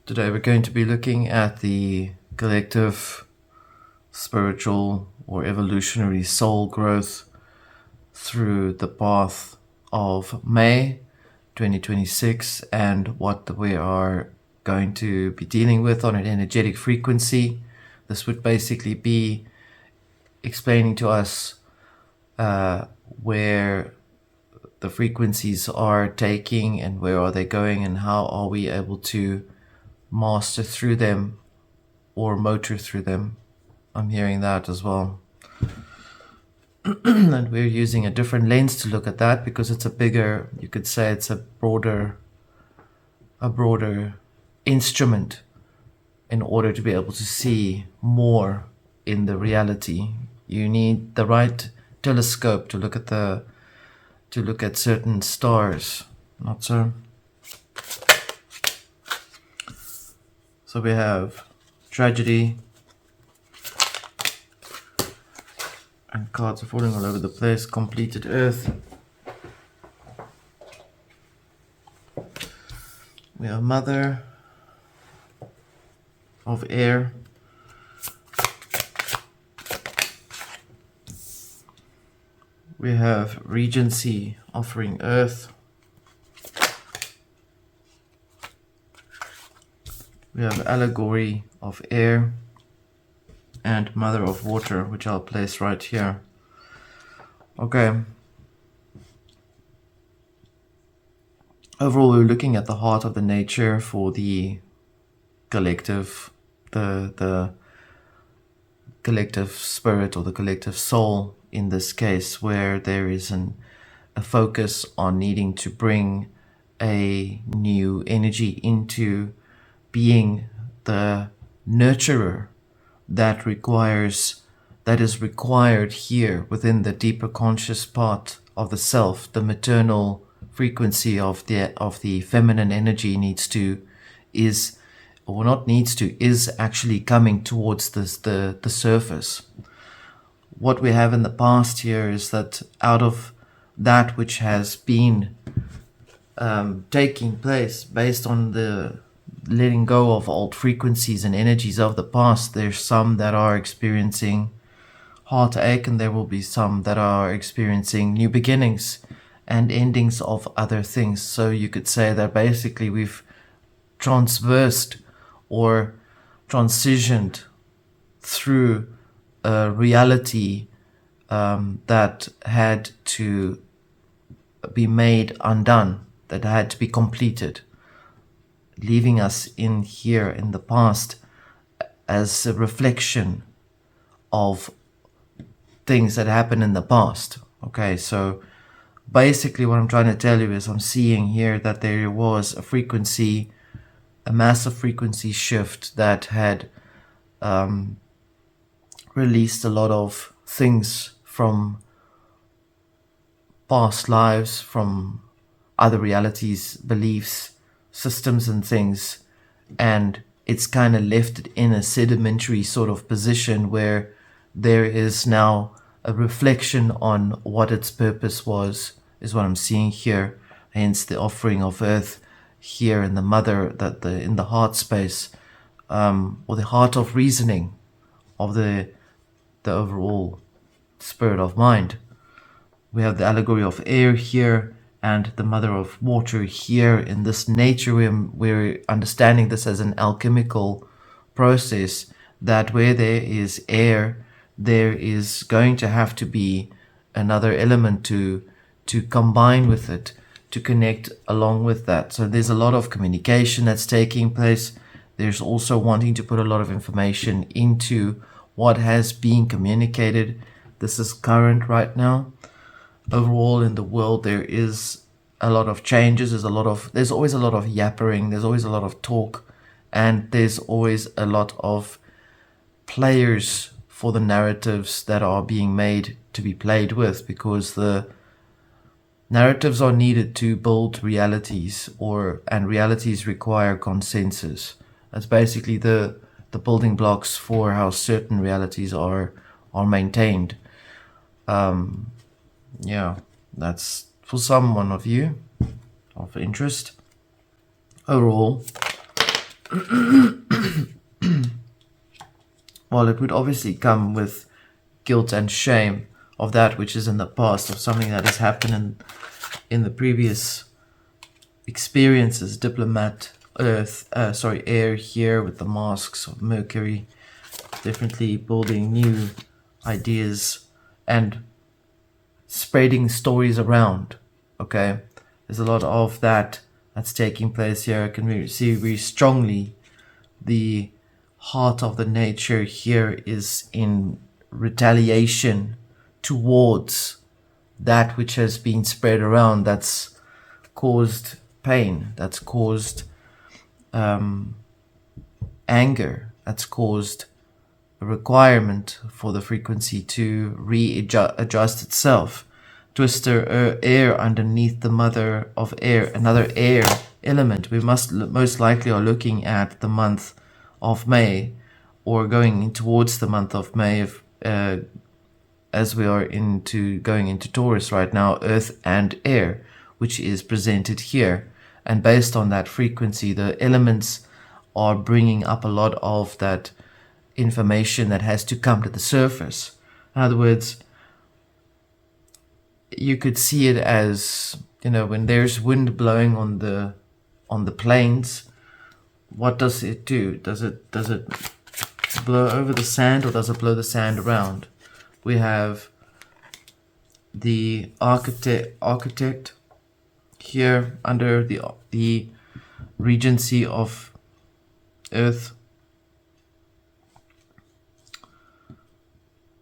Today we're going to be looking at the collective spiritual or evolutionary soul growth through the path of May 2026 and what we are going to be dealing with on an energetic frequency. This would basically be explaining to us where the frequencies are taking and where are they going and how are we able to master through them or motor through them. I'm hearing that as well. And we're using a different lens to look at that because it's a bigger, you could say it's a broader instrument in order to be able to see more in the reality. You need the right telescope to look at certain stars, not so? So we have tragedy, and cards are falling all over the place. Completed Earth. We have Mother of Air. We have Regency offering Earth. We have Allegory of Air and Mother of Water, which I'll place right here. Okay. Overall, we're looking at the heart of the nature for the collective, the collective spirit or the collective soul in this case, where there is a focus on needing to bring a new energy into being the nurturer that is required here within the deeper conscious part of the self. The maternal frequency of the feminine energy is actually coming towards the surface. What we have in the past here is that out of that which has been taking place based on the letting go of old frequencies and energies of the past, there's some that are experiencing heartache, and there will be some that are experiencing new beginnings and endings of other things. So you could say that basically we've transversed or transitioned through a reality that had to be made undone, that had to be completed, leaving us in here in the past as a reflection of things that happened in the past. Okay, so basically what I'm trying to tell you is I'm seeing here that there was a massive frequency shift that had released a lot of things from past lives, from other realities, beliefs, systems and things, and it's kind of left it in a sedimentary sort of position where there is now a reflection on what its purpose was, is what I'm seeing here. Hence the offering of Earth here in the mother, in the heart space, or the heart of reasoning of the overall spirit of mind. We have the allegory of air here and the mother of water here. In this nature, we're understanding this as an alchemical process, that where there is air, there is going to have to be another element to combine with it, to connect along with that. So there's a lot of communication that's taking place. There's also wanting to put a lot of information into what has been communicated. This is current right now. Overall in the world, there is a lot of changes. There's always a lot of yappering. There's always a lot of talk, and there's always a lot of players for the narratives that are being made to be played with, because the narratives are needed to build realities, and realities require consensus. That's basically the building blocks for how certain realities are maintained. Yeah, that's for someone of you of interest. Overall, Well, it would obviously come with guilt and shame of that which is in the past, of something that has happened in the previous experiences. Diplomat, air here with the masks of Mercury, definitely building new ideas and spreading stories around. Okay, there's a lot of that's taking place here. I can see very strongly the heart of the nature here is in retaliation towards that which has been spread around, that's caused pain, that's caused anger, that's caused a requirement for the frequency to readjust itself. Twister air underneath the mother of air, another air element. We most likely are looking at the month of May, or going towards the month of May, if, as we are going into Taurus right now, earth and air, which is presented here. And based on that frequency, the elements are bringing up a lot of that information that has to come to the surface. In other words, you could see it as, when there's wind blowing on the plains, what does it do? Does it blow over the sand, or does it blow the sand around? We have the architect here under the regency of Earth,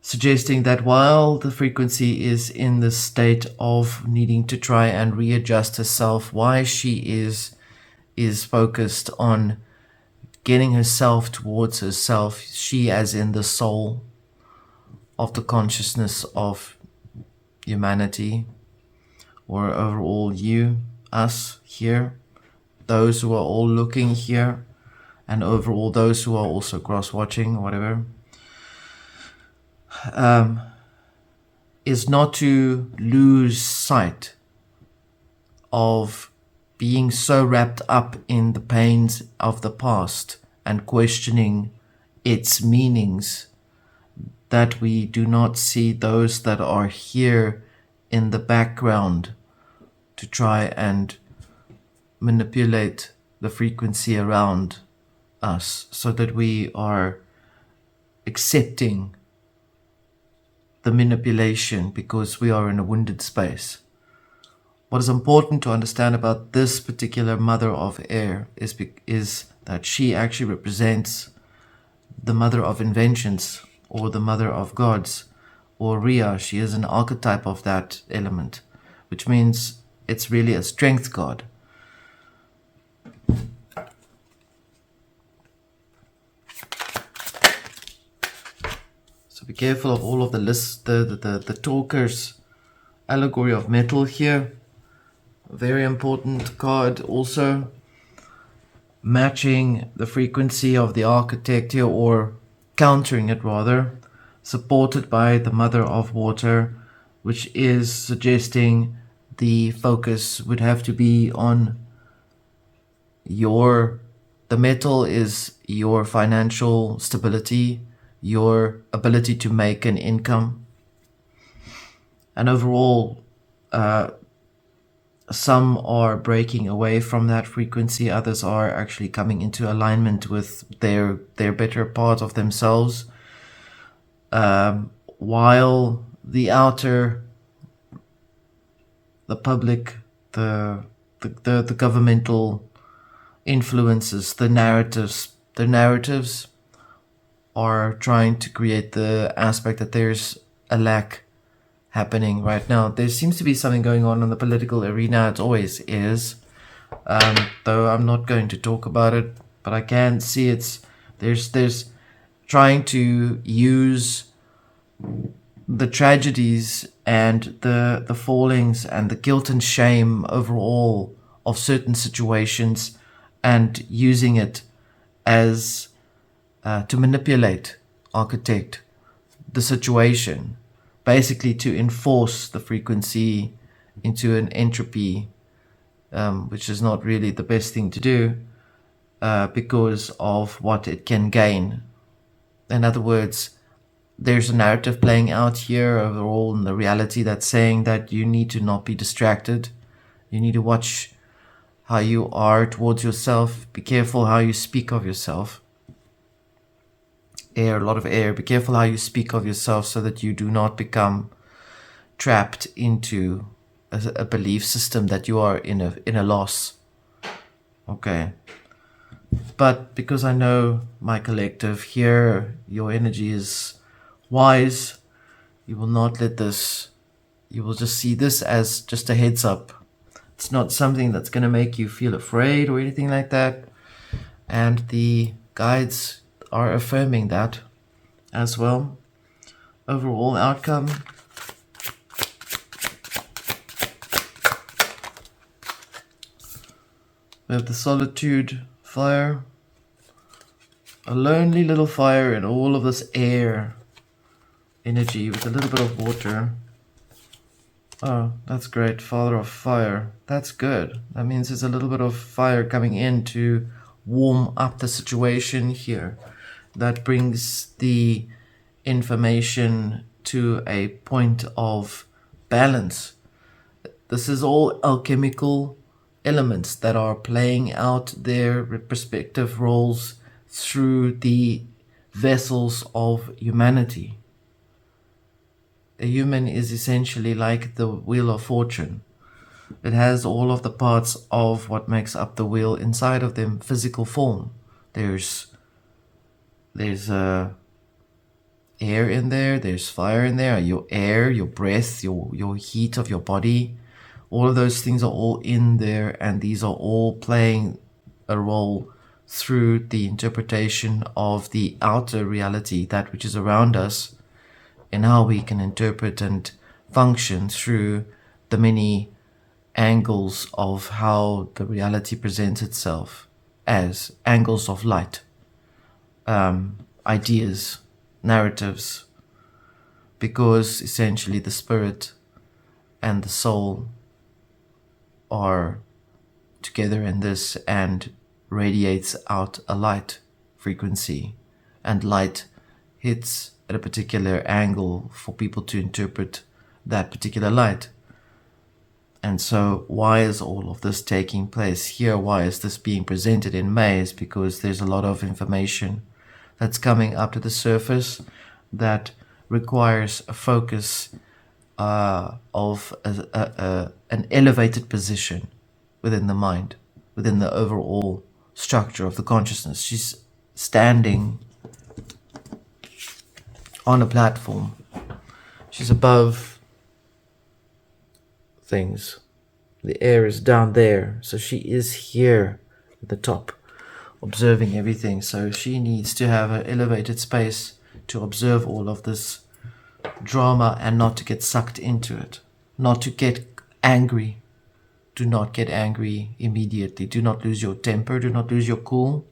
suggesting that while the frequency is in the state of needing to try and readjust herself, why she is focused on getting herself towards herself, she as in the soul of the consciousness of humanity, or overall you, us here, those who are all looking here, and overall those who are also cross-watching or whatever, is not to lose sight of being so wrapped up in the pains of the past and questioning its meanings that we do not see those that are here in the background to try and manipulate the frequency around us, so that we are accepting the manipulation because we are in a wounded space. What is important to understand about this particular mother of air is that she actually represents the mother of inventions, or the mother of gods, or Rhea. She is an archetype of that element, which means it's really a strength god. So be careful of all of the lists, the talkers. Allegory of metal here, very important card. Also matching the frequency of the architect here, or countering it rather, supported by the mother of water, which is suggesting the focus would have to be on the metal is your financial stability, your ability to make an income. And overall, some are breaking away from that frequency, others are actually coming into alignment with their better part of themselves. While the outer, the public, the governmental influences, the narratives are trying to create the aspect that there's a lack happening right now. There seems to be something going on in the political arena. It always is, though I'm not going to talk about it, but I can see there's trying to use the tragedies and the fallings and the guilt and shame overall of certain situations, and using it as to manipulate, architect the situation, basically to enforce the frequency into an entropy, which is not really the best thing to do. because of what it can gain. In other words, there's a narrative playing out here overall in the reality that's saying that you need to not be distracted. You need to watch how you are towards yourself. Be careful how you speak of yourself. A lot of air. Be careful how you speak of yourself so that you do not become trapped into a belief system that you are in a loss. Okay. But because I know my collective here, your energy is wise. You will not let this, you will just see this as just a heads up. It's not something that's going to make you feel afraid or anything like that. And the guides are affirming that as well. Overall outcome. We have the solitude fire. A lonely little fire in all of this air energy with a little bit of water. Oh, that's great. Father of fire. That's good. That means there's a little bit of fire coming in to warm up the situation here. That brings the information to a point of balance. This is all alchemical elements that are playing out their respective roles through the vessels of humanity. A human is essentially like the wheel of fortune. It has all of the parts of what makes up the wheel inside of them, physical form. There's air in there, there's fire in there, your air, your breath, your heat of your body. All of those things are all in there, and these are all playing a role through the interpretation of the outer reality, that which is around us, and how we can interpret and function through the many angles of how the reality presents itself as angles of light, ideas, narratives, because essentially the spirit and the soul are together in this and radiates out a light frequency, and light hits at a particular angle for people to interpret that particular light. And so why is all of this taking place here? Why is this being presented in May? Is because there's a lot of information that's coming up to the surface that requires a focus of an elevated position within the mind, within the overall structure of the consciousness. She's standing on a platform. She's above things. The air is down there, so she is here at the top, observing everything. So she needs to have an elevated space to observe all of this drama and not to get sucked into it, not to get angry. Do not get angry immediately. Do not lose your temper. Do not lose your cool.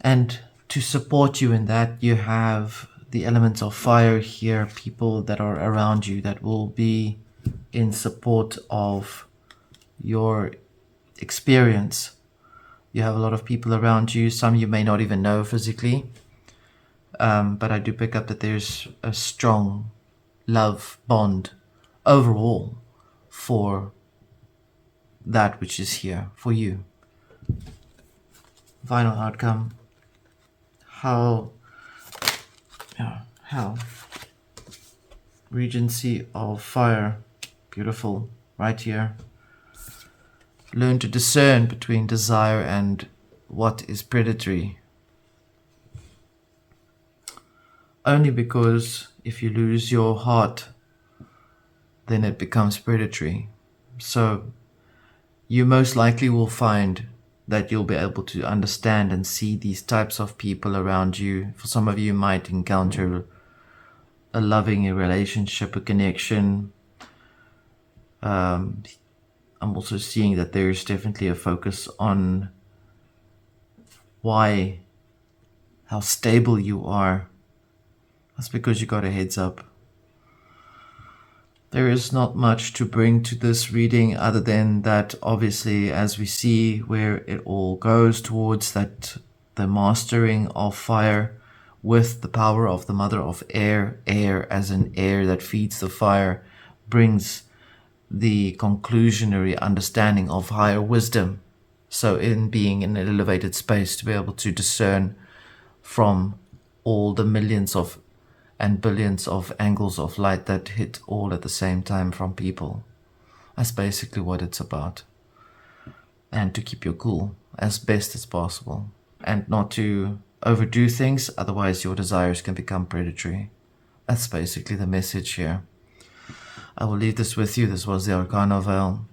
And to support you in that, you have the elements of fire here, people that are around you that will be in support of your experience. You have a lot of people around you, some you may not even know physically, but I do pick up that there's a strong love bond overall for that which is here for you. Final outcome. How Regency of fire, beautiful, right here. Learn to discern between desire and what is predatory. Only because if you lose your heart, then it becomes predatory. So you most likely will find that you'll be able to understand and see these types of people around you. For some of you might encounter a loving relationship, a connection. I'm also seeing that there's definitely a focus on how stable you are. That's because you got a heads up. There is not much to bring to this reading other than that, obviously, as we see where it all goes towards that, the mastering of fire with the power of the mother of air, air as an air that feeds the fire, brings the conclusionary understanding of higher wisdom. So in being in an elevated space, to be able to discern from all the millions of and billions of angles of light that hit all at the same time from people. That's basically what it's about. And to keep your cool as best as possible. And not to overdo things, otherwise your desires can become predatory. That's basically the message here. I will leave this with you. This was the Arcana Veil.